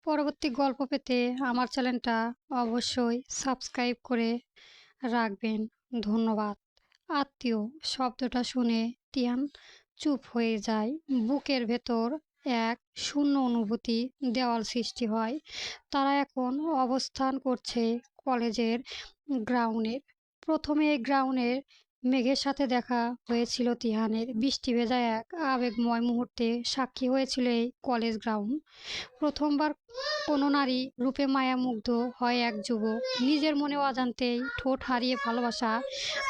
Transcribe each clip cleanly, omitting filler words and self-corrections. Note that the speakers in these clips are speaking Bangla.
পরবর্তী গল্প পেতে আমার চ্যানেলটা অবশ্যই সাবস্ক্রাইব করে রাখবেন। ধন্যবাদ। আত্মীয় শব্দটা শুনে তিয়ান চুপ হয়ে যায়। বুকের ভেতর এক শূন্য অনুভূতি দেওয়াল সৃষ্টি হয়। তারা এখন অবস্থান করছে কলেজের গ্রাউন্ডের। প্রথমে এই গ্রাউন্ডের মেঘের সাথে দেখা হয়েছিল তিহানের। বৃষ্টি ভেজা এক আবেগময় মুহূর্তে সাক্ষী হয়েছিল এই কলেজ গ্রাউন্ড। প্রথমবার কোনো নারী রূপে মায়ামুগ্ধ হয় এক যুবক। নিজের মনে অজান্তেই ঠোঁট হারিয়ে ভালোবাসা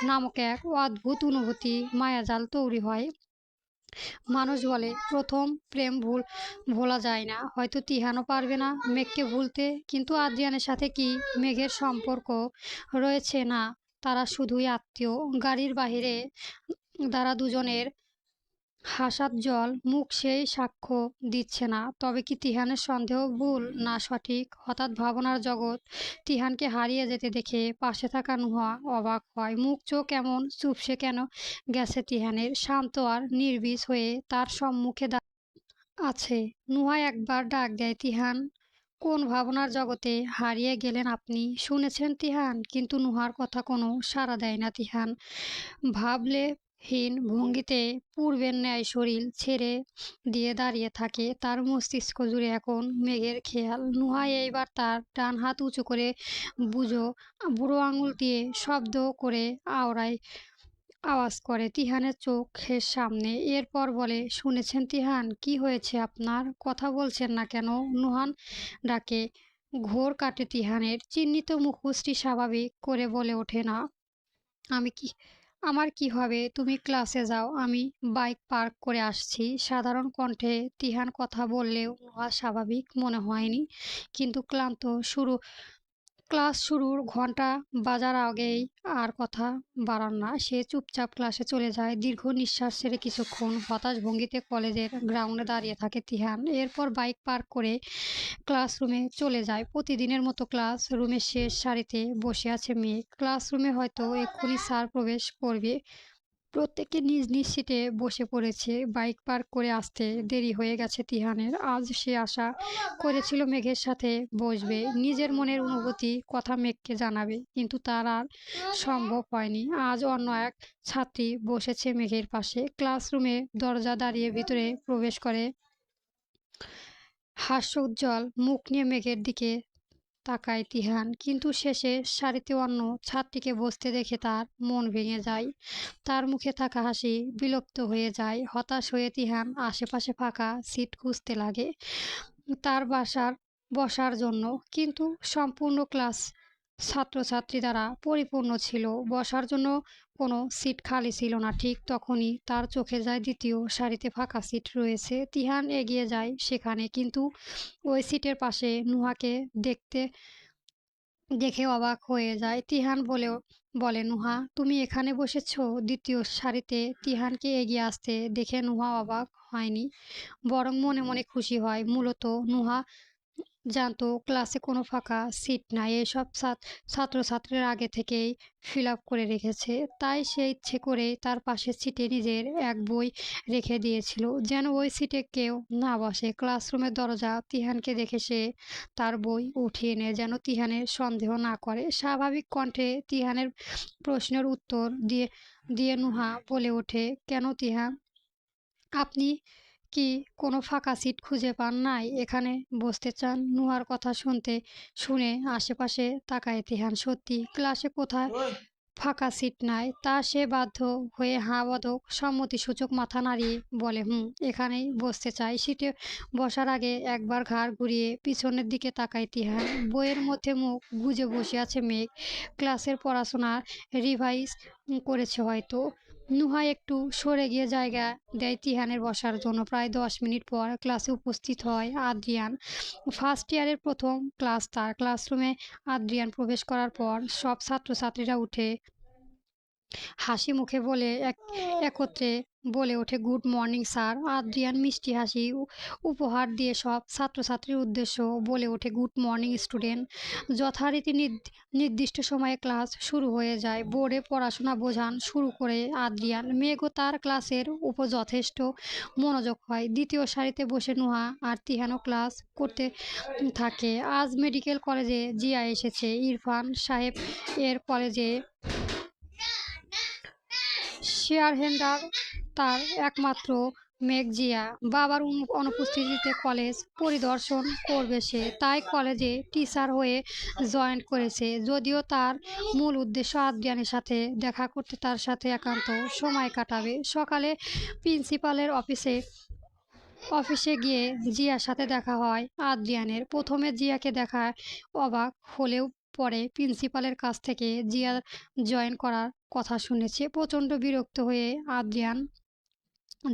নামক এক অদ্ভুত অনুভূতি মায়াজাল তৈরি হয়। মানুষ বলে প্রথম প্রেম ভোলা যায় না। হয়তো তিহানও পারবে না মেঘকে ভুলতে, কিন্তু আদ্রিয়ানের সাথে কি মেঘের সম্পর্ক রয়েছে? না, তারা শুধুই আত্মীয়। গাড়ির বাহিরে তারা দুজনের হাসার জল মুখ সেই সাক্ষ্য দিচ্ছে না। তবে কি তিহানের সন্দেহ ভুল না সঠিক? হঠাৎ ভাবনার জগৎ তিহানকে হারিয়ে যেতে দেখে পাশে থাকা নুহা অবাক হয়। মুখ চোখ এমন চুপসে কেন গেছে তিহানের? শান্ত আর নির্বিষ হয়ে তার সম্মুখে আছে। নুহা একবার ডাক দেয়, তিহান, কোন ভাবনার জগতে হারিয়ে গেলেন আপনি? শুনেছেন তিহান? কিন্তু নুহার কথা কোনো সাড়া দেয় না। তিহান ভাবলে হীন ভঙ্গিতে পূর্বের ন্যায় শরীর ছেড়ে দিয়ে দাঁড়িয়ে থাকে। তার মস্তিষ্ক জুড়ে এখন মেঘের খেয়াল। নুহা এইবার তার ডান হাত উঁচু করে বুড়ো আঙুল দিয়ে শব্দ করে আওয়াজ করে তিহানের চোখের সামনে। এরপর বলে, শুনেছেন তিহান? কি হয়েছে আপনার? কথা বলছেন না কেন? নুহান ডাকে। ঘোর কাটে তিহানের। চিহ্নিত মুখশ্রী স্বাভাবিক করে বলে ওঠে, না, আমি কি আমার কি হবে? তুমি ক্লাসে যাও, আমি বাইক পার্ক করে আসছি। সাধারণ কণ্ঠে তিহান কথা বললেও নুহা স্বাভাবিক মনে হয়নি। কিন্তু ক্লাস শুরুর ঘন্টা বাজার আগেই আর কথা বাড়ান না। সে চুপচাপ ক্লাসে চলে যায়। দীর্ঘ নিঃশ্বাস ছেড়ে কিছুক্ষণ হতাশ ভঙ্গিতে কলেজের গ্রাউন্ডে দাঁড়িয়ে থাকে তিহান। এরপর বাইক পার্ক করে ক্লাসরুমে চলে যায়। প্রতিদিনের মতো ক্লাস রুমের শেষ সারিতে বসে আছে মেঘ। ক্লাসরুমে হয়তো এক্ষুনি স্যার প্রবেশ করবে। প্রত্যেকে নিজ নিজ সিটে বসে পড়েছে। বাইক পার্ক করে আসতে দেরি হয়ে গেছে তিহানের। আজ সে আশা করেছিল মেঘের সাথে বসবে, নিজের মনের অনুভূতি কথা মেঘকে জানাবে, কিন্তু তার আর সম্ভব হয়নি। আজ অন্য এক ছাত্রী বসেছে মেঘের পাশে। ক্লাসরুমে দরজা দাঁড়িয়ে ভিতরে প্রবেশ করে হাস্যোজ্জ্বল মুখ নিয়ে মেঘের দিকে তাকায় তিহান। কিন্তু শেষে সারিতে অন্য ছাত্রীকে বসতে দেখে তার মন ভেঙে যায়। তার মুখে থাকা হাসি বিলুপ্ত হয়ে যায়। হতাশ হয়ে তিহান আশেপাশে ফাঁকা সিট খুঁজতে লাগে তার বসার জন্য। কিন্তু সম্পূর্ণ ক্লাস ছাত্রছাত্রী দ্বারা পরিপূর্ণ ছিল। বসার জন্য কোনো সিট খালি ছিল না। ঠিক তখনই তার চোখে যায় দ্বিতীয় সারিতে ফাঁকা সিট রয়েছে। তিহান এগিয়ে যায় সেখানে, কিন্তু ওই সিটের পাশে নুহাকে দেখে অবাক হয়ে যায়। তিহান বলে, নুহা, তুমি এখানে বসেছ দ্বিতীয় সারিতে? তিহানকে এগিয়ে আসতে দেখে নুহা অবাক হয়নি, বরং মনে মনে খুশি হয়। মূলত নুহা জানতো ক্লাসে কোনো ফাঁকা সিট নাই। এসব ছাত্রছাত্রীরা আগে থেকেই ফিল আপ করে রেখেছে। তাই সে ইচ্ছে করেই তার পাশের সিটে নিজের এক বই রেখে দিয়েছিল, যেন ওই সিটে কেউ না বসে। ক্লাসরুমের দরজা তিহানকে দেখে সে তার বই উঠিয়ে নেয়, যেন তিহানের সন্দেহ না করে। স্বাভাবিক কণ্ঠে তিহানের প্রশ্নের উত্তর দিয়ে নুহা বলে ওঠে, কেন তিহান, আপনি কি কোনো ফাঁকা সিট খুঁজে পান নাই? এখানে বসতে চান? নুহার কথা শুনে আশেপাশে তাকায় তিহান। সত্যি ক্লাসে কোথায় ফাঁকা সিট নাই, তা সে বাধ্য হয়ে হাঁ বদক সম্মতিসূচক মাথা নাড়িয়ে বলে, এখানেই বসতে চাই। সিটে বসার আগে একবার ঘাড় ঘুরিয়ে পিছনের দিকে তাকায় তিহান। বইয়ের মধ্যে মুখ গুজে বসে আছে মেঘ। ক্লাসের পড়াশোনা রিভাইজ করেছে হয়তো। নুহা একটু সরে গিয়ে জায়গা দেয় তিহানের বসার জন্য। প্রায় 10 মিনিট পর ক্লাসে উপস্থিত হয় আদ্রিয়ান। ফার্স্ট ইয়ারের প্রথম ক্লাস তার। ক্লাসরুমে আদ্রিয়ান প্রবেশ করার পর সব ছাত্রছাত্রীরা উঠে হাসি মুখে বলে একত্রে বলে ওঠে, গুড মর্নিং স্যার। আদ্রিয়ান মিষ্টি হাসি উপহার দিয়ে সব ছাত্রছাত্রীর উদ্দেশ্য বলে ওঠে, গুড মর্নিং স্টুডেন্ট। যথারীতি নির্দিষ্ট সময়ে ক্লাস শুরু হয়ে যায়। বোর্ডে পড়াশোনা বোঝান শুরু করে আদ্রিয়ান। মেঘও তার ক্লাসের উপর যথেষ্ট মনোযোগ হয়। দ্বিতীয় সারিতে বসে নুহা আর তিহানও ক্লাস করতে থাকে। আজ মেডিকেল কলেজে জিয়া এসেছে। ইরফান সাহেব এর কলেজে শেয়ারহোল্ডার, তার একমাত্র মেঘ জিয়া। বাবার অনুপস্থিতিতে কলেজ পরিদর্শন করবে সে, তাই কলেজে টিচার হয়ে জয়েন করেছে। যদিও তার মূল উদ্দেশ্য আদ্রিয়ানের সাথে দেখা করতে, তার সাথে একান্ত সময় কাটাবে। সকালে প্রিন্সিপালের অফিসে গিয়ে জিয়ার সাথে দেখা হয় আদ্রিয়ানের। প্রথমে জিয়াকে দেখায় অবাক হলেও পরে প্রিন্সিপালের কাছ থেকে জিয়া জয়েন করার কথা শুনেছে। প্রচণ্ড বিরক্ত হয়ে আদ্রিয়ান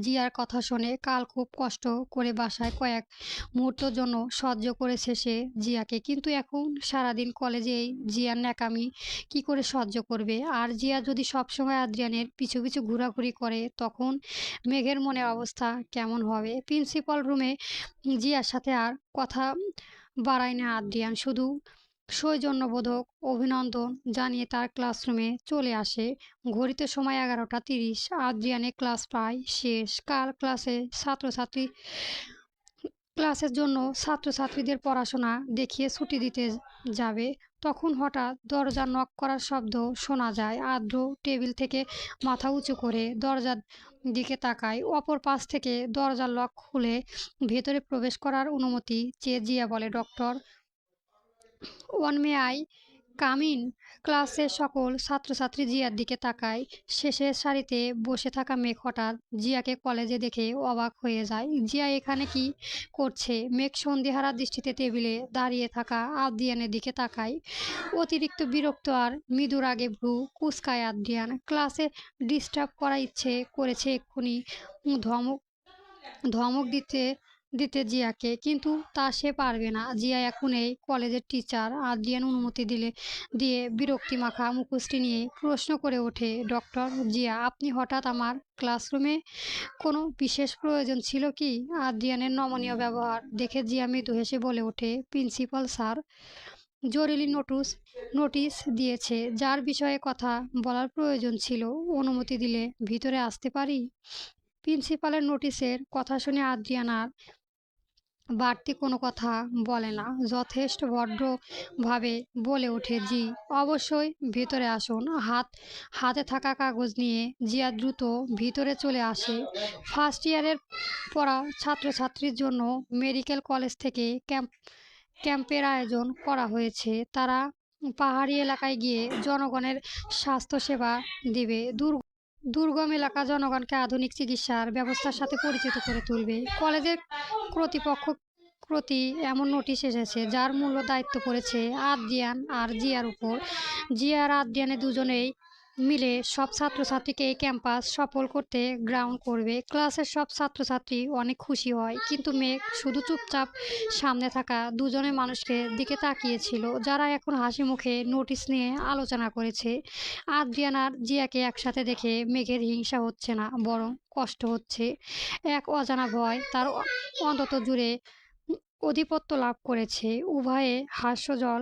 জিয়ার কথা শুনে কাল খুব কষ্ট করে বাসায় কয়েক মুহূর্তের জন্য সহ্য করেছে সে জিয়াকে, কিন্তু এখন সারাদিন কলেজেই জিয়ার ন্যাকামি কি করে সহ্য করবে। আর জিয়া যদি সবসময় আদ্রিয়ানের পিছু পিছু ঘোরাঘুরি করে, তখন মেঘের মনের অবস্থা কেমন হবে। প্রিন্সিপাল রুমে জিয়ার সাথে আর কথা বাড়ায় না আদ্রিয়ান, শুধু সৌজন্যবোধক অভিনন্দন জানিয়ে তার ক্লাসরুমে চলে আসে। ঘড়িতে সময় 11:30। আদ্রিয়ানের ক্লাস প্রায় শেষ। কাল ক্লাসের জন্য ছাত্রছাত্রীদের পড়াশোনা দেখিয়ে ছুটি দিতে যাবে। তখন হঠাৎ দরজা নক করার শব্দ শোনা যায়। আদ্র টেবিল থেকে মাথা উঁচু করে দরজার দিকে তাকায়। অপর পাশ থেকে দরজার লক খুলে ভেতরে প্রবেশ করার অনুমতি চেয়ে জিয়া বলে, doctor one, may I come in? ক্লাসের সকল ছাত্রছাত্রী জিয়ার দিকে তাকায়। শেষের সারিতে বসে থাকা মেঘ হঠাৎ জিয়াকে কলেজে দেখে অবাক হয়ে যায়। জিয়া এখানে কি করছে? মেঘ সন্ধিহারা দৃষ্টিতে টেবিলে দাঁড়িয়ে থাকা আদ্রিয়ানের দিকে তাকায়। অতিরিক্ত বিরক্ত আর মৃদুর আগে ভ্রু কুঁচকায় আদ্রিয়ান। ক্লাসে ডিস্টার্ব করা ইচ্ছে করেছে এক্ষুনি ধমক ধমক দিতে দিতে জিয়াকে, কিন্তু তা সে পারবে না। জিয়া এখন এই কলেজের টিচার। আদ্রিয়ান অনুমতি দিয়ে বিরক্তি মাখা মুখোশটি নিয়ে প্রশ্ন করে ওঠে, ডক্টর জিয়া, আপনি হঠাৎ আমার ক্লাসরুমে? কোনো বিশেষ প্রয়োজন ছিল কি? আদ্রিয়ানের নমনীয় ব্যবহার দেখে জিয়া মৃদু হেসে বলে ওঠে, প্রিন্সিপাল স্যার জরুরি নোটিশ দিয়েছে, যার বিষয়ে কথা বলার প্রয়োজন ছিল। অনুমতি দিলে ভিতরে আসতে পারি? প্রিন্সিপালের নোটিশের কথা শুনে আদ্রিয়ান আর বাড়তি কোনো কথা বলে না, যথেষ্ট ভদ্রভাবে বলে ওঠে, জি অবশ্যই, ভিতরে আসুন। হাতে থাকা কাগজ নিয়ে জিয়া দ্রুত ভিতরে চলে আসে। ফার্স্ট ইয়ারের পড়া ছাত্রছাত্রীর জন্য মেডিকেল কলেজ থেকে ক্যাম্পের আয়োজন করা হয়েছে। তারা পাহাড়ি এলাকায় গিয়ে জনগণের স্বাস্থ্যসেবা দিবে। দুর্গম এলাকা জনগণকে আধুনিক চিকিৎসার ব্যবস্থার সাথে পরিচিত করে তুলবে। কলেজের কর্তৃপক্ষ প্রতি এমন নোটিশ এসেছে, যার মূল দায়িত্ব পড়েছে আদ্রিয়ান আর জিয়ার উপর। জিয়া আর আদ্রিয়ানে দুজনেই মিলে সব ছাত্রছাত্রীকে এই ক্যাম্পাস সফল করতে গ্রাউন্ড করবে। ক্লাসের সব ছাত্রছাত্রী অনেক খুশি হয়, কিন্তু মেঘ শুধু চুপচাপ সামনে থাকা দুজনের মানুষকে দিকে তাকিয়েছিল, যারা এখন হাসি মুখে নোটিশ নিয়ে আলোচনা করেছে। আদ্রিয়ান আর জিয়াকে একসাথে দেখে মেঘের হিংসা হচ্ছে না, বরং কষ্ট হচ্ছে। এক অজানা ভয় তার অন্তত জুড়ে আধিপত্য লাভ করেছে। উভয়ে হাস্যজল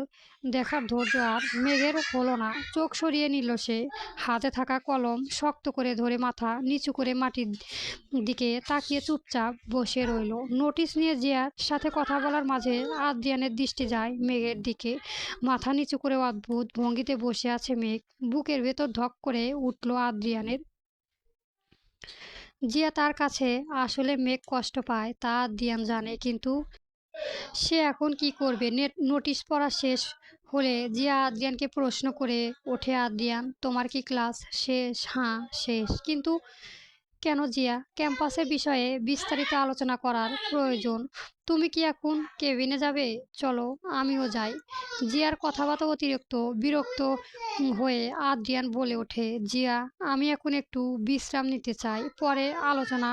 দেখার ধৈর্য আর মেঘের হলো না। চোখ সরিয়ে নিল সে। হাতে থাকা কলম শক্ত করে ধরে মাথা নিচু করে মাটির দিকে তাকিয়ে চুপচাপ বসে রইল। নোটিশ নিয়ে জিয়ার সাথে কথা বলার মাঝে আদ্রিয়ানের দৃষ্টি যায় মেঘের দিকে। মাথা নিচু করে অদ্ভুত ভঙ্গিতে বসে আছে মেঘ। বুকের ভেতর ধক করে উঠল আদ্রিয়ানের। জিয়া তার কাছে আসলে মেঘ কষ্ট পায়, তা আদ্রিয়ান জানে, কিন্তু সে এখন কি করবে? নোটিশ পড়া শেষ হলে জিয়া আদ্রিয়ানকে প্রশ্ন করে ওঠে, আদ্রিয়ান, তোমার কি ক্লাস শেষ? হ্যাঁ শেষ। কিন্তু কেন জিয়া? ক্যাম্পাসের বিষয়ে বিস্তারিত আলোচনা করার প্রয়োজন। তুমি কি এখন কেবিনে যাবে? চলো আমিও যাই। জিয়ার কথাবার্তা অতিরিক্ত বিরক্ত হয়ে আদ্রিয়ান বলে ওঠে, জিয়া, আমি এখন একটু বিশ্রাম নিতে চাই, পরে আলোচনা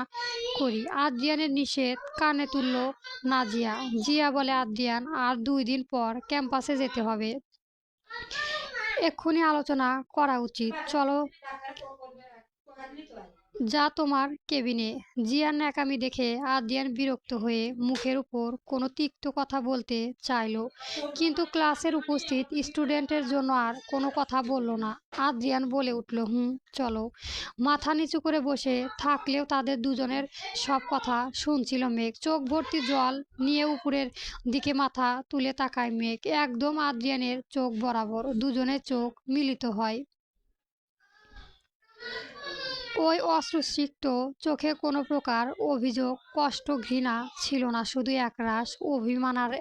করি। আদ্রিয়ানের নিষেধ কানে তুলল না জিয়া। জিয়া বলে, আদ্রিয়ান, আর 2 দিন পর ক্যাম্পাসে যেতে হবে। এক্ষুনি আলোচনা করা উচিত। চলো যা তোমার কেবিনে। জিয়ার ন্যাকামি দেখে আদ্রিয়ান বিরক্ত হয়ে মুখের উপর কোনো তিক্ত কথা বলতে চাইল, কিন্তু ক্লাসের উপস্থিত স্টুডেন্টের জন্য আর কোনো কথা বলল না। আদ্রিয়ান বলে উঠল, চলো। মাথা নিচু করে বসে থাকলেও তাদের দুজনের সব কথা শুনছিল মেঘ। চোখ ভর্তি জল নিয়ে উপরের দিকে মাথা তুলে তাকায় মেঘ, একদম আদ্রিয়ানের চোখ বরাবর। দুজনের চোখ মিলিত হয়। ওই অশ্রুসিক্ত চোখে কোনো প্রকার অভিযোগ, কষ্ট, ঘৃণা ছিল না, শুধু একরাশ অভিমান আর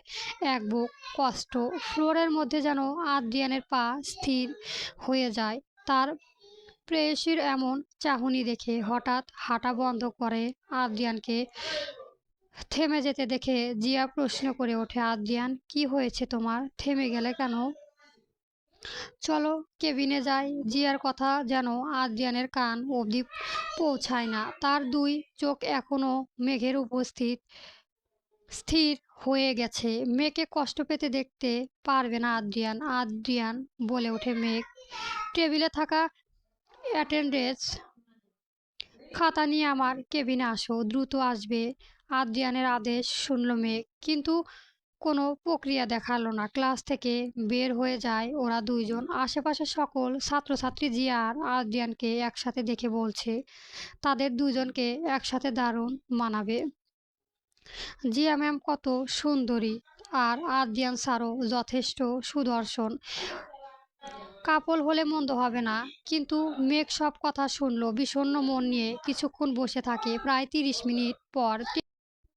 এক বুক কষ্ট। ফ্লোরের মধ্যে যেন আদ্রিয়ানের পা স্থির হয়ে যায় তার প্রেয়সীর এমন চাহনি দেখে। হঠাৎ হাঁটা বন্ধ করে আদ্রিয়ানকে থেমে যেতে দেখে জিয়া প্রশ্ন করে ওঠে, আদ্রিয়ান, কি হয়েছে তোমার? থেমে গেলে কেন? চলো কেবিনে যাই। জিয়ার কথা যেন আদ্রিয়ানের কান অবধি পৌঁছায় না। তার দুই চোখ এখনো মেঘের উপস্থিত স্থির হয়ে গেছে। মেঘকে কষ্ট পেতে দেখতে পারবে না আদ্রিয়ান। আদ্রিয়ান বলে ওঠে, মেঘ, টেবিলে থাকা অ্যাটেন্ডেন্স খাতা নিয়ে আমার কেবিনে আসো, দ্রুত আসবে। আদ্রিয়ানের আদেশ শুনল মেঘ, কিন্তু কোনো প্রক্রিয়া দেখালো না। ক্লাস থেকে বের হয়ে যায় ওরা দুইজন। আশেপাশে সকল ছাত্রছাত্রী জিয়া আর আদ্রিয়ানকে একসাথে দেখে বলছে তাদের দুজনকে একসাথে দারুণ মানাবে। জিয়া ম্যাম কত সুন্দরী, আর আদ্রিয়ান স্যারও যথেষ্ট সুদর্শন। কাপল হলে মন্দ হবে না। কিন্তু মেঘ সব কথা শুনলো বিষণ্ণ মন নিয়ে। কিছুক্ষণ বসে থাকে। প্রায় 30 মিনিট পর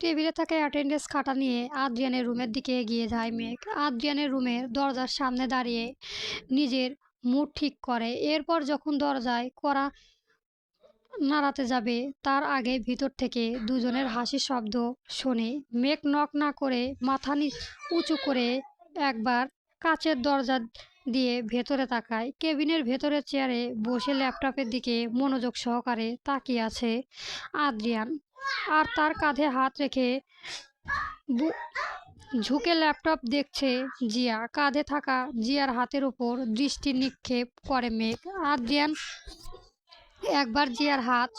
টেবিলে থাকা অ্যাটেন্ডেন্স খাতা নিয়ে আদ্রিয়ানের রুমের দিকে এগিয়ে যায় মেঘ। আদ্রিয়ানের রুমের দরজার সামনে দাঁড়িয়ে নিজের মুড ঠিক করে। এরপর যখন দরজায় কড়া নাড়াতে যাবে তার আগে ভিতর থেকে দুজনের হাসির শব্দ শোনে। মেঘ নক না করে মাথা উঁচু করে একবার কাচের দরজা দিয়ে ভেতরে তাকায়। কেবিনের ভেতরের চেয়ারে বসে ল্যাপটপের দিকে মনোযোগ সহকারে তাকিয়ে আছে আদ্রিয়ান, আর তার কাঁধে হাত রেখে ঝুঁকে ল্যাপটপ দেখছে জিয়া। কাঁধে থাকা জিয়ার হাতের উপর দৃষ্টি নিক্ষেপ করে মেঘ। আদ্রিয়ান একবার জিয়ার হাত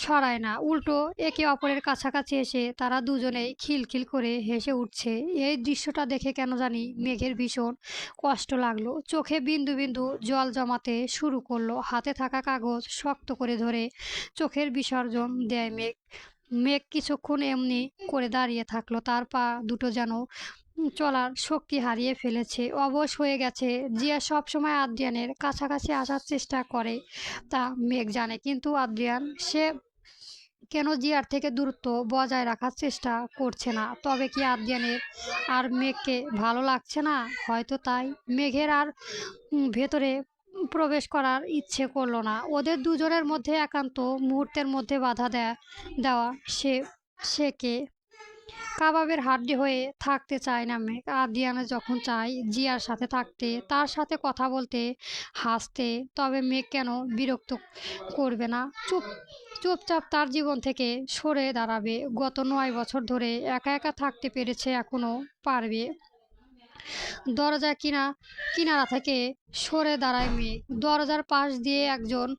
সরায় না, উল্টো একে অপরের কাছাকাছি এসে তারা দুজনেই খিলখিল করে হেসে উঠছে। এই দৃশ্যটা দেখে কেন জানি মেঘের ভীষণ কষ্ট লাগলো। চোখে বিন্দু বিন্দু জল জমাতে শুরু করলো। হাতে থাকা কাগজ শক্ত করে ধরে চোখের বিসর্জন দেয় মেঘ। মেঘ কিছুক্ষণ এমনি করে দাঁড়িয়ে থাকলো। তার পা দুটো যেন চলার শক্তি হারিয়ে ফেলেছে, অবশ হয়ে গেছে। জিয়া সবসময় আদ্রিয়ানের কাছাকাছি আসার চেষ্টা করে তা মেঘ জানে, কিন্তু আদ্রিয়ান সে কেন জিয়ার থেকে দূরত্ব বজায় রাখার চেষ্টা করছে না। তবে কি আদ্রিয়ানের আর মেঘকে ভালো লাগছে না? হয়তো তাই মেঘের আর ভেতরে প্রবেশ করার ইচ্ছে করলো না। ওদের দুজনের মধ্যে একান্ত মুহূর্তের মধ্যে বাধা দেওয়া সে কে? কাবাবের হাড্ডি হয়ে থাকতে চায় না মেঘ। আদ্রিয়ান যখন চায় জিয়ার সাথে থাকতে, তার সাথে কথা বলতে, হাসতে, তবে মেঘ কেন বিরক্ত করবে না? চুপচাপ তার জীবন থেকে সরে দাঁড়াবে। গত 9 বছর ধরে একা একা থাকতে পেরেছে, এখনো পারবে। দরজা কিনারা থেকে সরে দাঁড়ায় মেঘ। দরজার পাশ দিয়ে একজন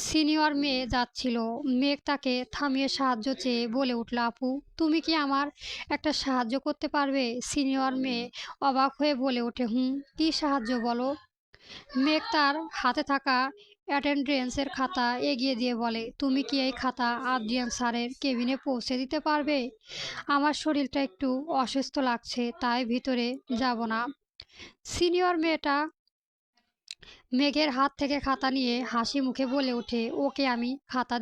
সিনিয়র মেয়ে যাচ্ছিল। মেঘ তাকে থামিয়ে সাহায্য চেয়ে বলে উঠল, আপু, তুমি কি আমার একটা সাহায্য করতে পারবে? সিনিয়র মেয়ে অবাক হয়ে বলে ওঠে, কি সাহায্য বলো? মেঘ তার হাতে থাকা অ্যাটেন্ডেন্সের খাতা এগিয়ে দিয়ে বলে, তুমি কি এই খাতা আদ্রিয়ান স্যারের কেবিনে পৌঁছে দিতে পারবে? আমার শরীরটা একটু অসুস্থ লাগছে, তাই ভিতরে যাব না। সিনিয়র মেয়েটা মেঘের হাত থেকে খাতা নিয়ে হাসি মুখে বলে ওঠে, ওকে, আমি খাতা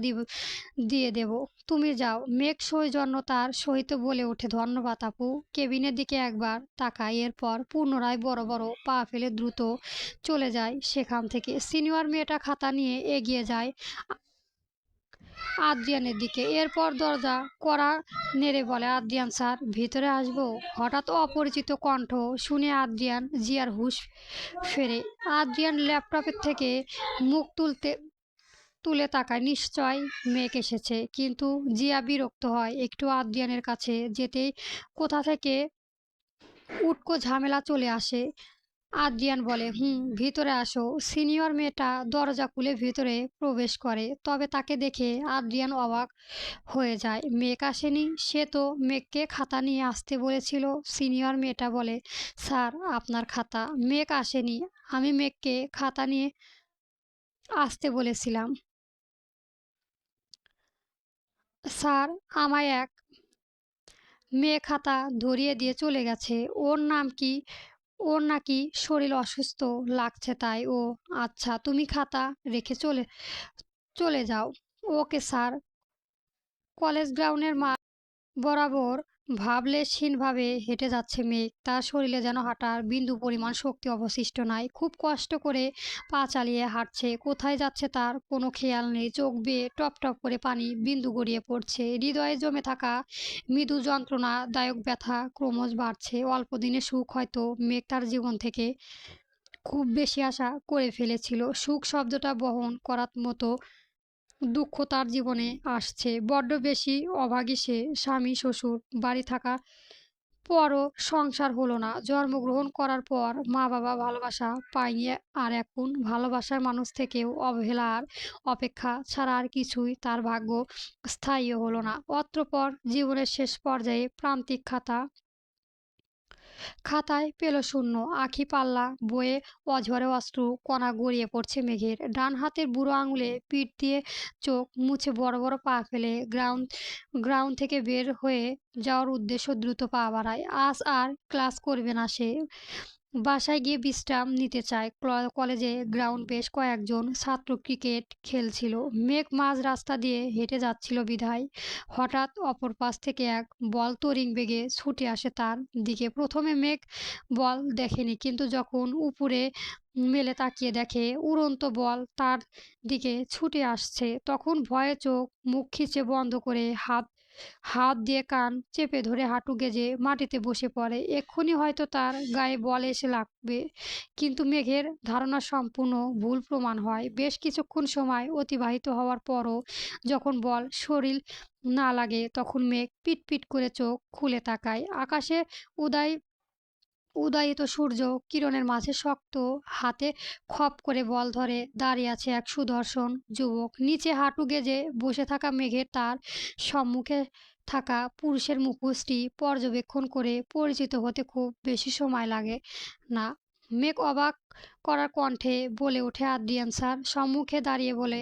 দিয়ে দেব, তুমি যাও। মেঘ সৌজন্যতার সহিত বলে ওঠে, ধন্যবাদ আপু। কেবিনের দিকে একবার তাকায়, এরপর পুনরায় বড় বড় পা ফেলে দ্রুত চলে যায় সেখান থেকে। সিনিয়র মেয়েটা খাতা নিয়ে এগিয়ে যায় আদ্রিয়ানের দিকে। এরপর দরজা কড়া নেড়ে বলে, আদ্রিয়ান স্যার, ভিতরে আসবো? হঠাৎ অপরিচিত কণ্ঠ শুনে আদ্রিয়ান জিয়ার হুঁশ ফেরে। আদ্রিয়ান ল্যাপটপের থেকে মুখ তুলে তাকায়। নিশ্চয় মেঘ এসেছে। কিন্তু জিয়া বিরক্ত হয় একটু। আদ্রিয়ানের কাছে যেতেই কোথা থেকে উটকো ঝামেলা চলে আসে। আদ্রিয়ান বলে, হুম, ভিতরে আসো। সিনিয়র মেয়েটা দরজা খুলে ভিতরে প্রবেশ করে। তবে তাকে দেখে আদ্রিয়ান অবাক হয়ে যায়। মেঘ আসেনি। সে তো মেঘকে খাতা নিয়ে আসতে বলেছিল। সিনিয়র মেয়েটা বলে, স্যার, আপনার খাতা। মেঘ আসেনি। আমি মেঘকে খাতা নিয়ে আসতে বলেছিলাম। স্যার, আমায় এক মেয়ে খাতা ধরিয়ে দিয়ে চলে গেছে। ওর নাম কি? ওর নাকি শরীর অসুস্থ লাগছে তাই। ও আচ্ছা, তুমি খাতা রেখে চলে চলে যাও। Okay sir. কলেজ গ্রাউন্ডের বরাবর ভাবলেশহীনভাবে হেঁটে যাচ্ছে মেঘ। তার শরীরে যেন হাঁটার বিন্দু পরিমাণ শক্তি অবশিষ্ট নাই। খুব কষ্ট করে পা চালিয়ে হাঁটছে। কোথায় যাচ্ছে তার কোনো খেয়াল নেই। চোখ বেয়ে টপ টপ করে পানি বিন্দু গড়িয়ে পড়ছে। হৃদয়ে জমে থাকা মৃদু যন্ত্রণাদায়ক ব্যথা ক্রমশ বাড়ছে। অল্প দিনের সুখ হয়তো মেঘ তার জীবন থেকে খুব বেশি আশা করে ফেলেছিল। সুখ শব্দটা বহন করার মতো দুঃখ তার জীবনে আসছে বড্ড বেশি। অভাগী সে। স্বামী, শ্বশুর, বাড়ি থাকা পরও সংসার হলো না। জন্মগ্রহণ করার পর মা বাবা ভালোবাসা পায়নি। আর এখন ভালোবাসার মানুষ থেকেও অবহেলা আর অপেক্ষা ছাড়া আর কিছুই তার ভাগ্য স্থায়ী হলো না। অতঃপর জীবনের শেষ পর্যায়ে প্রান্তিক খাতায় পেল শূন্য। আখি পাল্লা বয়ে অঝরে অশ্রু কণা গড়িয়ে পড়ছে মেঘের। ডান হাতের বুড়ো আঙুলে পিঠ দিয়ে চোখ মুছে বড় বড় পা ফেলে গ্রাউন্ড গ্রাউন্ড থেকে বের হয়ে যাওয়ার উদ্দেশ্য দ্রুত পা বাড়ায়। আজ আর ক্লাস করবে না সে। বাসায় গিয়ে বিশ্রাম নিতে চায়। কলেজে গ্রাউন্ড বেশ কয়েকজন ছাত্র ক্রিকেট খেলছিল। মেঘ মাঝ রাস্তা দিয়ে হেঁটে যাচ্ছিল বিধায় হঠাৎ অপর পাশ থেকে এক বল তড়িং বেগে ছুটে আসে তার দিকে। প্রথমে মেঘ বল দেখেনি, কিন্তু যখন উপরে মেলে তাকিয়ে দেখে উড়ন্ত বল তার দিকে ছুটে আসছে, তখন ভয়ে চোখ মুখ খিচে বন্ধ করে হাত হাত দিয়ে কান চেপে ধরে হাঁটু গেজে মাটিতে বসে পড়ে। এক্ষুনি হয়তো তার গায়ে বল এসে লাগবে। কিন্তু মেঘের ধারণা সম্পূর্ণ ভুল প্রমাণ হয়। বেশ কিছুক্ষণ সময় অতিবাহিত হওয়ার পরও যখন বল শরীর না লাগে, তখন মেঘ পিট পিট করে চোখ খুলে তাকায়। আকাশে উদয় উদয়িত সূর্য কিরণের মাঝে শক্ত হাতে খপ করে বল ধরে দাঁড়িয়ে আছে এক সুদর্শন যুবক। নিচে হাঁটু গেজে বসে থাকা মেঘের তার সম্মুখে থাকা পুরুষের মুখোশটি পর্যবেক্ষণ করে পরিচিত হতে খুব বেশি সময় লাগে না। মেঘ অবাক করার কণ্ঠে বলে ওঠে, আদ্রিয়ান স্যার। সম্মুখে দাঁড়িয়ে বলে,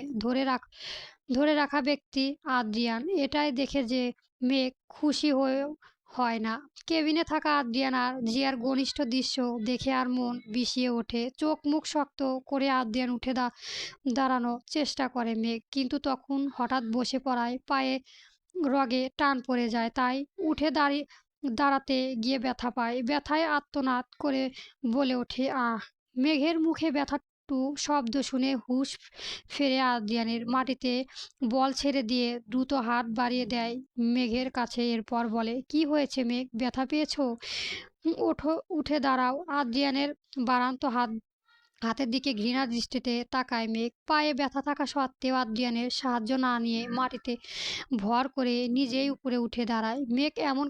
ধরে রাখা ব্যক্তি আদ্রিয়ান। এটাই দেখে যে মেঘ খুশি হয়েও হয় না। কেবিনে থাকা আদ্রিয়ান আর জিয়ার ঘনিষ্ঠ দৃশ্য দেখে আর মন বিষিয়ে ওঠে। চোখ মুখ শক্ত করে আদ্রিয়ান উঠে দাঁড়ানোর চেষ্টা করে মেঘ, কিন্তু তখন হঠাৎ বসে পড়ায় পায়ে রগে টান পড়ে যায়। তাই উঠে দাঁড়াতে গিয়ে ব্যথা পায়। ব্যথায় আর্তনাদ করে বলে ওঠে, আহ! মেঘের মুখে ব্যথাটু শব্দ শুনে হুঁশ ফেরে আদ্রিয়ানের। মাটিতে বল ছেড়ে দিয়ে দ্রুত হাত বাড়িয়ে দেয় মেঘের কাছে। এরপর বলে, কি হয়েছে মেঘ? ব্যথা পেয়েছো? ওঠো, উঠে দাঁড়াও। আদ্রিয়ানের বাড়ান্ত হাতের দিকে ঘৃণার দৃষ্টিতে তাকায় মেঘ। পায়ে ব্যথা থাকা সত্ত্বেও আদ্রিয়ানের সাহায্য না নিয়ে মাটিতে ভর করে নিজেই উপরে উঠে দাঁড়ায়। মেঘ এমন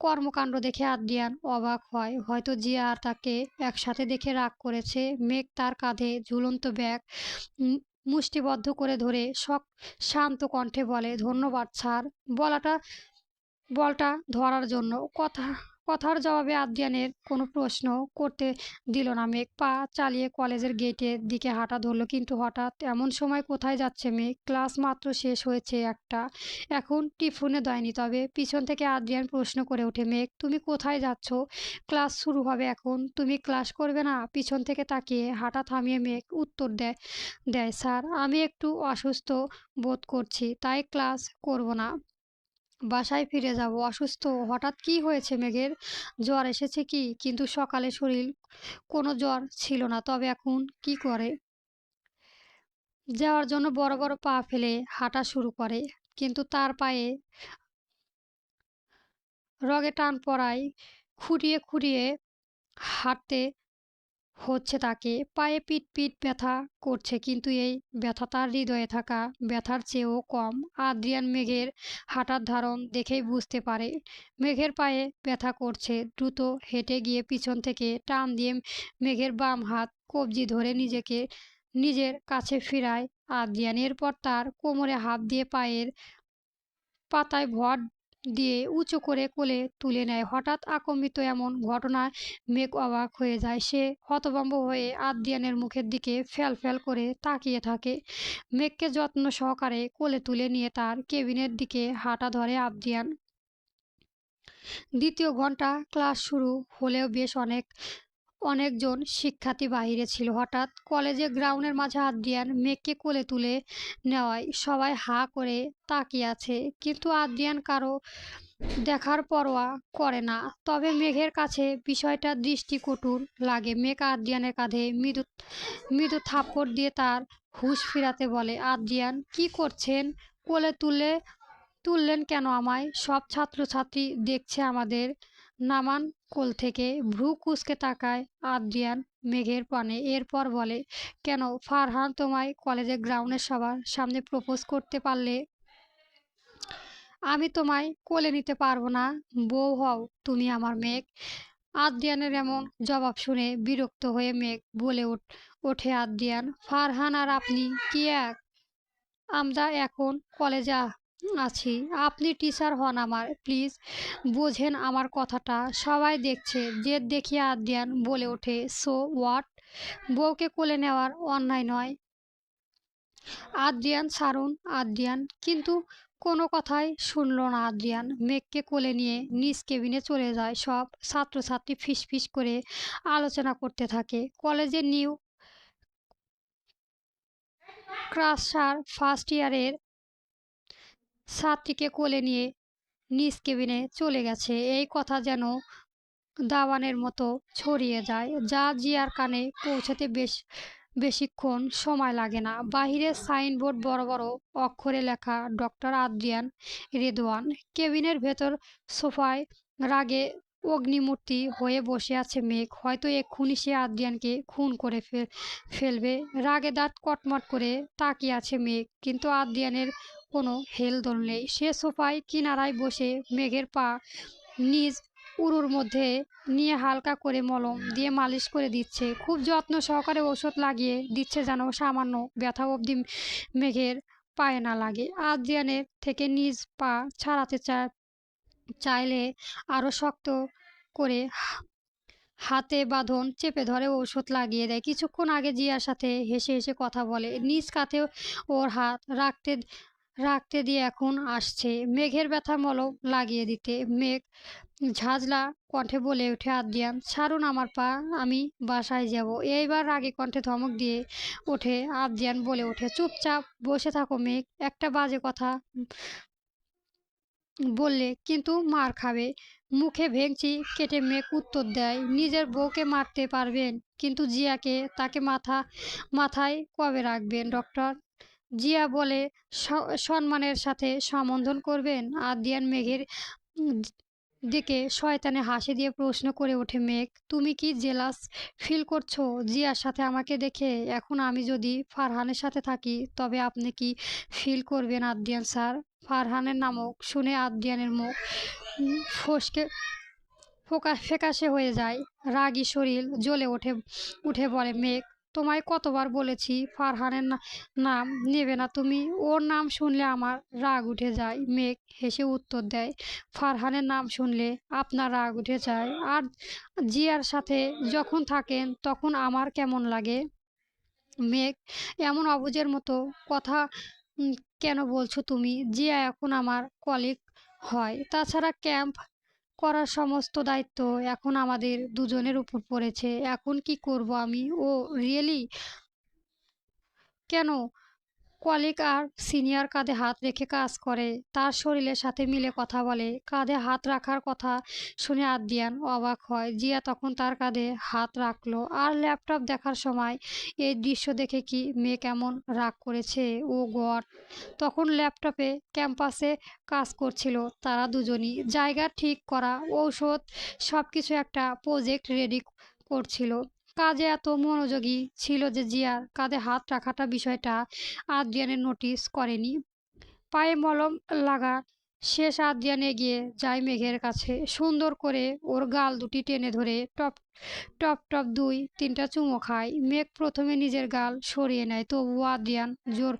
কর্মকাণ্ড দেখে আদ্রিয়ান অবাক হয়। হয়তো জিয়া আর তাকে একসাথে দেখে রাগ করেছে। মেঘ তার কাঁধে ঝুলন্ত ব্যাগ উম, মুষ্টিবদ্ধ করে ধরে শান্ত কণ্ঠে বলে, ধন্যবাদ স্যার, বলাটা বলটা ধরার জন্য। কথার জবাবে আদ্রিয়ানের কোনো প্রশ্ন করতে দিল না মেঘ। পা চালিয়ে কলেজের গেটের দিকে হাঁটা ধরলো। কিন্তু হঠাৎ এমন সময় কোথায় যাচ্ছে মেঘ? ক্লাস মাত্র শেষ হয়েছে একটা, এখন টিফিনে দেয়নি। তবে পিছন থেকে আদ্রিয়ান প্রশ্ন করে ওঠে, মেঘ, তুমি কোথায় যাচ্ছ? ক্লাস শুরু হবে এখন, তুমি ক্লাস করবে না? পিছন থেকে তাকিয়ে হাঁটা থামিয়ে মেঘ উত্তর দেয় দেয় স্যার, আমি একটু অসুস্থ বোধ করছি, তাই ক্লাস করব না। বাসায় ফিরে যাব। অসুস্থ? হঠাৎ কি হয়েছে মেঘের? জ্বর এসেছে কি? কিন্তু সকালে শরীর কোনো জ্বর ছিল না। তবে এখন কি করে? যাওয়ার জন্য বড় বড় পা ফেলে হাঁটা শুরু করে। কিন্তু তার পায়ে রগে টান পড়ায় খুঁড়িয়ে খুঁড়িয়ে হাঁটতে হচ্ছে তাকে। পায়ে পিঠ পিঠ ব্যথা করছে, কিন্তু এই ব্যথা তার হৃদয়ে থাকা ব্যথার চেয়েও কম। আদ্রিয়ান মেঘের হাঁটার ধরন দেখেই বুঝতে পারে মেঘের পায়ে ব্যথা করছে। দ্রুত হেঁটে গিয়ে পিছন থেকে টান দিয়ে মেঘের বাম হাত কবজি ধরে নিজের কাছে ফিরায় আদ্রিয়ান। এরপর তার কোমরে হাত দিয়ে পায়ের পাতায় ভর দিয়ে উঁচু করে কোলে তুলে নেয়। হঠাৎ আকম্পিত এমন ঘটনায় মেঘ অবাক হয়ে যায়। সে হতভম্ব হয়ে আদ্রিয়ানের মুখের দিকে ফ্যাল ফ্যাল করে তাকিয়ে থাকে। মেঘকে যত্ন সহকারে কোলে তুলে নিয়ে তার কেবিনের দিকে হাঁটা ধরে আদ্রিয়ান। দ্বিতীয় ঘন্টা ক্লাস শুরু হলেও বেশ অনেকজন শিক্ষার্থী বাহিরে ছিল। হঠাৎ কলেজের গ্রাউন্ডের মাঝে আদ্রিয়ান মেঘকে কোলে তুলে নেওয়ায় সবাই হাঁ করে তাকিয়ে আছে, কিন্তু আদ্রিয়ান কারো দেখার পরোয়া করে না। তবে মেঘের কাছে বিষয়টা দৃষ্টিকটু লাগে। মেঘ আদ্রিয়ানের কাঁধে মৃদু মৃদু থাপ্পড় দিয়ে তার হুঁশ ফিরাতে বলে, আদ্রিয়ান কি করছেন? কোলে তুললেন কেন আমায়? সব ছাত্রছাত্রী দেখছে আমাদের। নামান কোল থেকে। ভ্রু কুঁচকে তাকায় আদ্রিয়ান মেঘের পানে। এরপর বলে, কেন ফারহান তোমায় কলেজের গ্রাউন্ডের সবার সামনে প্রপোজ করতে পারলে? আমি তোমায় কোলে নিতে পারবো না? বউ হও তুমি আমার মেঘ। আদ্রিয়ানের এমন জবাব শুনে বিরক্ত হয়ে মেঘ বলে ওঠে, আদ্রিয়ান, ফারহান আর আপনি কি এক? আমরা এখন কলেজে আছি, আপনি টিচার হন আমার, প্লিজ বোঝেন আমার কথাটা। সবাই দেখছে। জেদ দেখিয়ে আদ্রিয়ান বলে ওঠে, সো হোয়াট? বউকে কোলে নেওয়ার অন্যায় নয়। আদ্রিয়ান ছাড়ুন আদ্রিয়ান। কিন্তু কোনো কথাই শুনল না আদ্রিয়ান। মেঘকে কোলে নিয়ে নিজ কেবিনে চলে যায়। সব ছাত্রছাত্রী ফিসফিস করে আলোচনা করতে থাকে। কলেজের নিউ ক্রাশার ফার্স্ট ইয়ারের ছাত্রীকে কোলে নিয়ে নিজ কেবিনে চলে গেছে, এই কথা যেন দাবানের মতো ছড়িয়ে যায়, যা জিয়ার কানে পৌঁছাতে বেশিক্ষণ সময় লাগে না। বাহিরে সাইনবোর্ড বড় বড় অক্ষরে লেখা, ডক্টর আদ্রিয়ান রেদওয়ান। কেবিনের ভেতর সোফায় রাগে অগ্নিমূর্তি হয়ে বসে আছে মেঘ। হয়তো এক্ষুনি সে আদ্রিয়ানকে খুন করে ফেলবে। রাগে দাঁত কটমট করে তাকিয়ে আছে মেঘ, কিন্তু আদ্রিয়ানের কোনো হেলদোল নেই। সে সোফায় কিনারায় বসে মেঘের পা নিজ উরুর মধ্যে নিয়ে হালকা করে মলম দিয়ে মালিশ করে দিচ্ছে। খুব যত্ন সহকারে ওষুধ লাগিয়ে দিচ্ছে, যেন সামান্য ব্যথা অবধি মেঘের পায়ে না লাগে। আদ্রিয়ানের থেকে নিজ পা ছাড়াতে চাইলে আরো শক্ত করে হাতে বাঁধন চেপে ধরে ঔষধ লাগিয়ে দেয়। কিছুক্ষণ আগে জিয়ার সাথে হেসে হেসে কথা বলে, নিজ কাঁধে ওর হাত রাখতে দিয়ে এখন আসছে মেঘের ব্যথা মলম লাগিয়ে দিতে। মেঘ ঝাঁঝলা কণ্ঠে বলে ওঠে, আদ্রিয়ান ছাড়ুন আমার পা, আমি বাসায় যাব। এইবার রাগে কণ্ঠে ধমক দিয়ে ওঠে আদ্রিয়ান। বলে ওঠে, চুপচাপ বসে থাকো মেঘ, একটা বাজে কথা বললে কিন্তু মার খাবে। মুখে ভেঙচি কেটে মেঘ উত্তর দেয়, নিজের বউকে মারতে পারবেন, কিন্তু জিয়াকে, তাকে মাথায় কবে রাখবেন ডক্টর? জিয়া বলে সম্মানের সাথে সম্বোধন করবেন? আদ্রিয়ান মেঘের দিকে শয়তানে হাসি দিয়ে প্রশ্ন করে ওঠে, মেঘ তুমি কি জেলাস ফিল করছো জিয়ার সাথে আমাকে দেখে? এখন আমি যদি ফারহানের সাথে থাকি তবে আপনি কি ফিল করবেন আদ্রিয়ান স্যার? ফারহানের নামক শুনে আদ্রিয়ানের মুখ ফসকে ফ্যাকাশে হয়ে যায়। রাগী শরীর জ্বলে উঠে বলে, মেঘ তোমায় কতবার বলেছি ফারহানের নাম নেবে না তুমি? ওর নাম শুনলে আমার রাগ উঠে যায়। মেঘ হেসে উত্তর দেয়, ফারহানের নাম শুনলে আপনার রাগ উঠে যায়, আর জিয়ার সাথে যখন থাকেন তখন আমার কেমন লাগে? মেঘ এমন অবুঝের মতো কথা কেন বলছো তুমি? জিয়া এখন আমার কলিগ হয়। তাছাড়া ক্যাম্প করার সমস্ত দায়িত্ব এখন আমাদের দুজনের উপর পড়েছে। এখন কি করব আমি? ও রিয়েলি? কেন? কলিগ আর সিনিয়র কাঁধে হাত রেখে কাজ করে, তার শরীরের সাথে মিলে কথা বলে। কাঁধে হাত রাখার কথা শুনে আদ্রিয়ান অবাক হয়। জিয়া তখন তার কাঁধে হাত রাখলো। আর ল্যাপটপ দেখার সময় এই দৃশ্য দেখে কি মেয়ে কেমন রাগ করেছে? ও গড! তখন ল্যাপটপে ক্যাম্পাসে কাজ করছিল তারা দুজনই। জায়গা ঠিক করা, ঔষধ, সবকিছু একটা প্রজেক্ট রেডি করছিল। কাজে এত মনোযোগী ছিল যে জিয়ার কাঁধে হাত রাখাটা বিষয়টা আদ্রিয়ানের নোটিস করেনি। পায়ে মলম লাগা শেষ, আদ্রিয়ান এগিয়ে যায় মেঘের কাছে, সুন্দর করে ওর গাল দুটি টেনে ধরে টপ টপ টপ দুই তিনটা চুমো খায়। মেঘ প্রথমে নিজের গাল সরিয়ে নেয়, তবুও আদ্রিয়ান জোর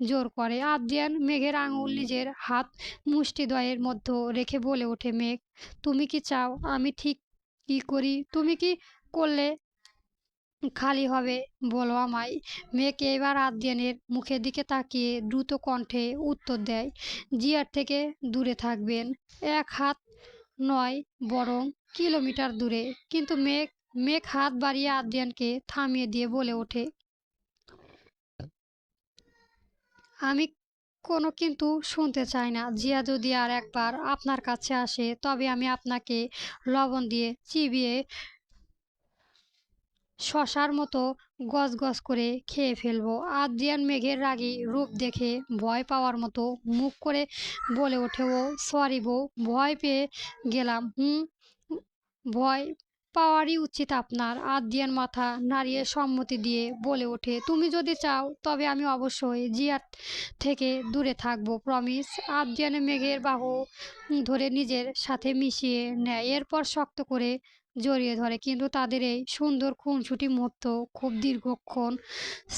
জোর করে। আদ্রিয়ান মেঘের আঙুল নিজের হাত মুষ্টিদ্বয়ের মধ্যে রেখে বলে ওঠে, মেঘ, তুমি কি চাও আমি ঠিক কি করি? তুমি কি করলে খালি হবে বলো আমায়। মেঘ এবার আদ্রিয়ানের মুখের দিকে তাকিয়ে দ্রুত কণ্ঠে উত্তর দেয়, জিয়ার থেকে দূরে থাকবেন। এক হাত নয়, বরং কিলোমিটার দূরে। কিন্তু মেঘ মেঘ হাত বাড়িয়ে আদ্রিয়ানকে থামিয়ে দিয়ে বলে ওঠে, আমি কোনো কিন্তু শুনতে চাই না। জিয়া যদি আর একবার আপনার কাছে আসে তবে আমি আপনাকে লবণ দিয়ে চিবিয়ে শশার মতো গজগজ করে খেয়ে ফেলবো। আদ্রিয়ান মেঘের রাগী রূপ দেখে ভয় পাওয়ার মতো মুখ করে বলে ওঠে, ও সরি বউ, ভয় পেয়ে গেলাম। ভয় পাওয়ারই উচিত আপনার। আদ্রিয়ান মাথা নাড়িয়ে সম্মতি দিয়ে বলে ওঠে, তুমি যদি চাও তবে আমি অবশ্যই জিয়ার থেকে দূরে থাকবো, প্রমিস। আদ্রিয়ান মেঘের বাহু ধরে নিজের সাথে মিশিয়ে নেয়, এরপর শক্ত করে জড়িয়ে ধরে। কিন্তু তাদের এই সুন্দর খুনসুটি মুহূর্ত খুব দীর্ঘক্ষণ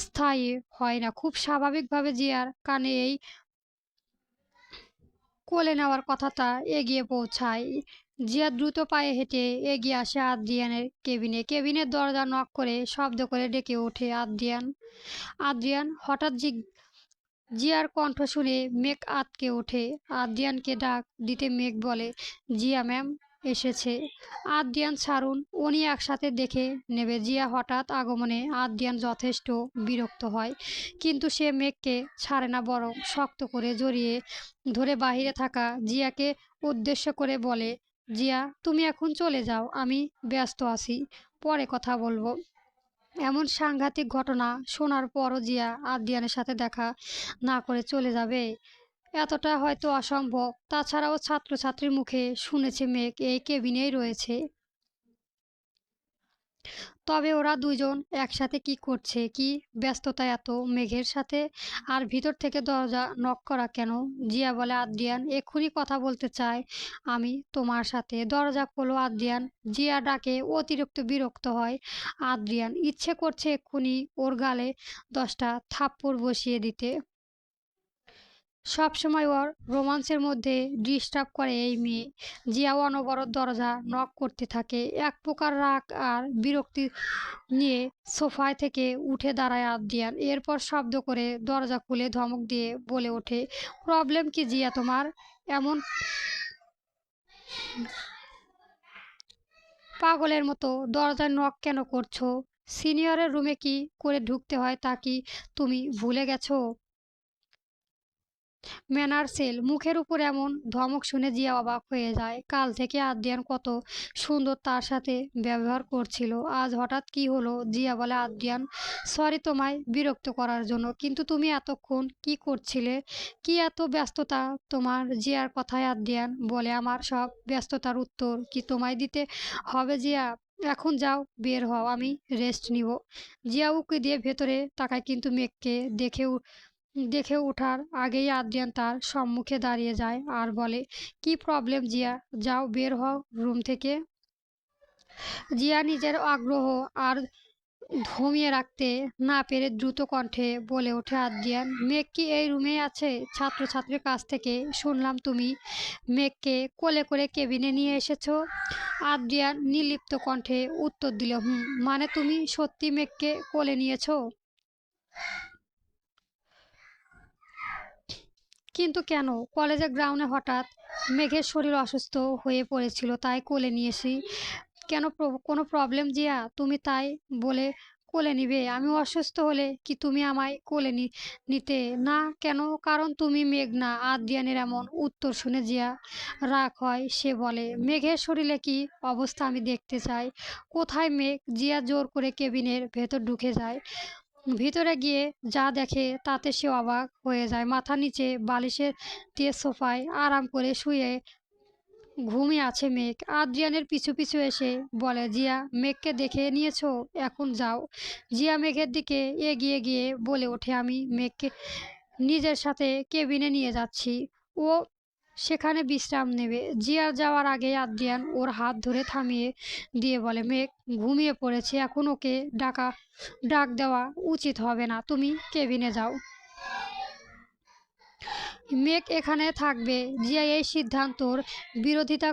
স্থায়ী হয় না। খুব স্বাভাবিকভাবে জিয়ার কানে এই কোলে নেওয়ার কথাটা এগিয়ে পৌঁছায়। জিয়া দ্রুত পায়ে হেঁটে এগিয়ে আসে আদ্রিয়ানের কেবিনে। কেবিনের দরজা নক করে শব্দ করে ডেকে ওঠে, আদ্রিয়ান। আদ্রিয়ান হঠাৎ জিয়ার কণ্ঠ শুনে মেঘ আঁতকে ওঠে। আদ্রিয়ানকে ডাক দিতে মেঘ বলে, জিয়া ম্যাম এসেছে। আদ্রিয়ান ছাড়ুন, উনি একসাথে দেখে নেবে। জিয়া হঠাৎ আগমনে আদ্রিয়ান যথেষ্ট বিরক্ত হয়, কিন্তু সে মেঘকে ছাড়ে না, বরং শক্ত করে জড়িয়ে ধরে বাহিরে থাকা জিয়াকে উদ্দেশ্য করে বলে, জিয়া তুমি এখন চলে যাও, আমি ব্যস্ত আছি, পরে কথা বলবো। এমন সাংঘাতিক ঘটনা শোনার পরও জিয়া আদ্রিয়ানের সাথে দেখা না করে চলে যাবে, এতটা হয়তো অসম্ভব। তাছাড়াও ছাত্রছাত্রীর মুখে শুনেছে মেঘ এই কেবিনেই রয়েছে। তবে ওরা দুজন একসাথে কি করছে, কি ব্যস্ততা এত মেঘের সাথে? আর ভিতর থেকে দরজা নক করা কেন? জিয়া বলে, আদ্রিয়ান এক্ষুনি কথা বলতে চাই আমি তোমার সাথে। দরজা খোলো আদ্রিয়ান। জিয়া ডাকে অতিরিক্ত বিরক্ত হয় আদ্রিয়ান, ইচ্ছে করছে এক্ষুনি ওর গালে 10টা থাপ্পড় বসিয়ে দিতে। সবসময় ওর রোমান্সের মধ্যে ডিস্টার্ব করে এই মেয়ে। জিয়া অনবরত দরজা নক করতে থাকে। এক প্রকার রাগ আর বিরক্তি নিয়ে সোফায় থেকে উঠে দাঁড়ায় আদ্রিয়ান। এরপর শব্দ করে দরজা খুলে ধমক দিয়ে বলে ওঠে, প্রবলেম কি জিয়া তোমার? এমন পাগলের মতো দরজায় নক কেন করছো? সিনিয়রের রুমে কি করে ঢুকতে হয় তা কি তুমি ভুলে গেছো? ম্যানার্সেল। মুখের উপর এমন ধমক শুনে জিয়া অবাক হয়ে যায়। কাল থেকে আদ্রিয়ান কত সুন্দর তার সাথে ব্যবহার করছিল, আজ হঠাৎ কি হলো? জিয়া বলে, আদ্রিয়ান সরি তোমায় বিরক্ত করার জন্য, কিন্তু তুমি এতক্ষণ কি করছিলে? কি এত ব্যস্ততা তোমার? জিয়ার কথায় আদ্রিয়ান বলে, আমার সব ব্যস্ততার উত্তর কি তোমায় দিতে হবে জিয়া? এখন যাও, বের হও, আমি রেস্ট নিব। জিয়া উঁকি দিয়ে ভেতরে তাকায়, কিন্তু মেঘকে দেখে ওঠার আগেই আদ্রিয়ান তার সম্মুখে দাঁড়িয়ে যায় আর বলে, কি প্রবলেম জিয়া? যাও, বের হও রুম থেকে। জিয়া নিজের আগ্রহ আর ধমিয়ে রাখতে না পেরে দ্রুত কণ্ঠে বলে ওঠে, আদ্রিয়ান মেঘ কি এই রুমেই আছে? ছাত্রছাত্রীর কাছ থেকে শুনলাম তুমি মেঘকে কোলে করে কেবিনে নিয়ে এসেছো। আদ্রিয়ান নির্লিপ্ত কণ্ঠে উত্তর দিল, মানে তুমি সত্যি মেঘকে কোলে নিয়েছো? কিন্তু কেন? কলেজের গ্রাউন্ডে হঠাৎ মেঘের শরীর অসুস্থ হয়ে পড়েছিল, তাই কোলে নিয়েছি। কেন, কোনো প্রবলেম জিয়া? তুমি তাই বলে কোলে নিবে? আমি অসুস্থ হলে কি তুমি আমায় কোলে নিতে না? কেন? কারণ তুমি মেঘ না। আদ্রিয়ানের এমন উত্তর শুনে জিয়া রাগ হয়। সে বলে, মেঘের শরীরে কি অবস্থা আমি দেখতে চাই। কোথায় মেঘ? জিয়া জোর করে কেবিনের ভেতর ঢুকে যায়। ভিতরে গিয়ে যা দেখে তাতে সে অবাক হয়ে যায়। মাথা নিচে বালিশের দিয়ে সোফায় আরাম করে শুয়ে ঘুমিয়ে আছে মেঘ। আদ্রিয়ানের পিছু পিছু এসে বলে, জিয়া, মেঘকে দেখে নিয়েছো, এখন যাও। জিয়া মেঘের দিকে এগিয়ে গিয়ে বলে ওঠে, আমি মেঘকে নিজের সাথে কেবিনে নিয়ে যাচ্ছি, ও সেখানে বিশ্রাম নেবে। জিয়ার যাওয়ার আগে আদ্রিয়ান ওর হাত ধরে থামিয়ে দিয়ে বলে, মেঘ ঘুমিয়ে পড়েছে, এখন ওকে ডাক দেওয়া উচিত হবে না, তুমি কেবিনে যাও। মেঘ এখানে থাকবে। জিয়া এই সিদ্ধান্তর বিরোধিতা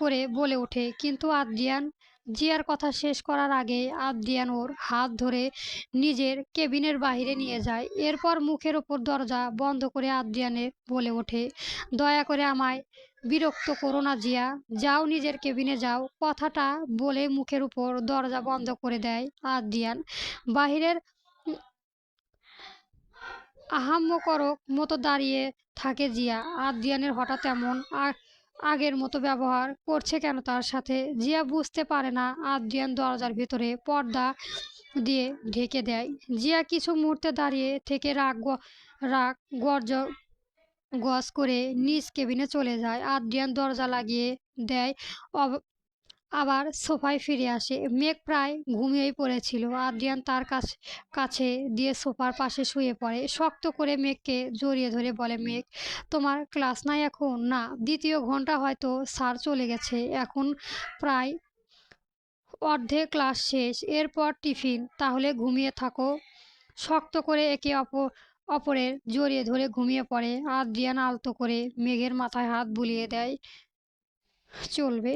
করে বলে ওঠে, কিন্তু আদ্রিয়ান। জিয়ার কথা শেষ করার আগে আদ্রিয়ান ওর হাত ধরে নিজের কেবিনের বাইরে নিয়ে যায়। এরপর মুখের ওপর দরজা বন্ধ করে আদ্রিয়ানের বলে ওঠে, দয়া করে আমায় বিরক্ত করো না জিয়া, যাও নিজের কেবিনে যাও। কথাটা বলে মুখের উপর দরজা বন্ধ করে দেয় আদ্রিয়ান। বাহিরের আহাম্মকরক মতো দাঁড়িয়ে থাকে জিয়া। আদ্রিয়ানের হঠাৎ এমন আগের মতো ব্যবহার করছে কেন তার সাথে। জিয়া বুঝতে পারে না। আদ্রিয়ান দরজার ভিতরে পর্দা দিয়ে ঢেকে দেয়। জিয়া কিছু মুহূর্তে দাঁড়িয়ে থেকে রাগ গজ করে নিজ কেবিনে চলে যায়। আদ্রিয়ান দরজা লাগিয়ে দেয়। আবার সোফায় ফিরে আসে। মেঘ প্রায় ঘুমিয়েই পড়েছিল। আদ্রিয়ান তার কাছে দিয়ে সোফার পাশে শুয়ে পড়ে। শক্ত করে মেঘকে জড়িয়ে ধরে বলে, মেঘ, তোমার ক্লাস নাই এখন? না, দ্বিতীয় ঘন্টা হয়তো স্যার চলে গেছে, এখন প্রায় অর্ধেক ক্লাস শেষ, এরপর টিফিন। তাহলে ঘুমিয়ে থাকো। শক্ত করে একে অপরের জড়িয়ে ধরে ঘুমিয়ে পড়ে। আদ্রিয়ান আলতো করে মেঘের মাথায় হাত বুলিয়ে দেয়, চলবে।